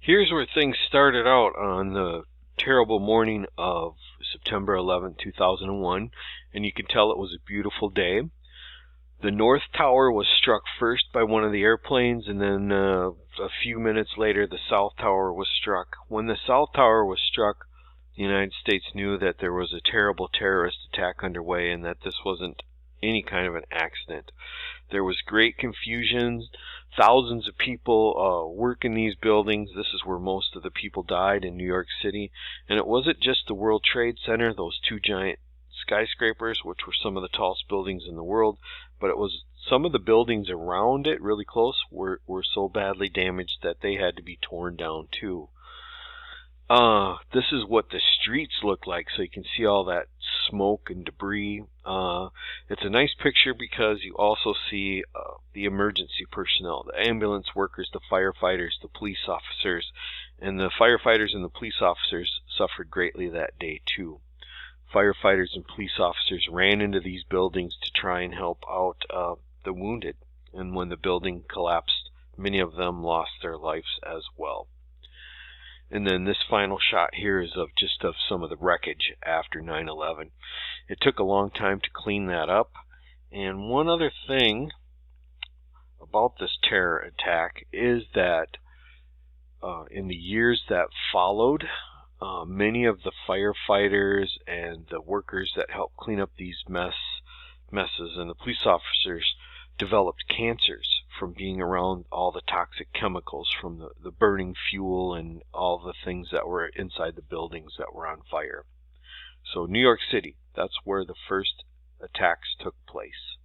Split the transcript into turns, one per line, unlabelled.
Here's where things started out on the terrible morning of September 11th, 2001, and you can tell it was a beautiful day. The North Tower was struck first by one of the airplanes, and then a few minutes later the South Tower was struck. When the South Tower was struck, the United States knew that there was a terrible terrorist attack underway and that this wasn't any kind of an accident. There was great confusion. Thousands of people work in these buildings. This is where most of the people died in New York City. And it wasn't just the World Trade Center, those two giant skyscrapers, which were some of the tallest buildings in the world, but it was some of the buildings around it, really close, were so badly damaged that they had to be torn down too. This is what the streets look like, so you can see all that smoke and debris. It's a nice picture because you also see the emergency personnel, the ambulance workers, the firefighters, the police officers, and the firefighters and the police officers suffered greatly that day too. Firefighters and police officers ran into these buildings to try and help out the wounded, and when the building collapsed, many of them lost their lives as well. And then this final shot here is of some of the wreckage after 9/11. It took a long time to clean that up. And one other thing about this terror attack is that in the years that followed, many of the firefighters and the workers that helped clean up these messes and the police officers developed cancers from being around all the toxic chemicals from the burning fuel and all the things that were inside the buildings that were on fire. So New York City, that's where the first attacks took place.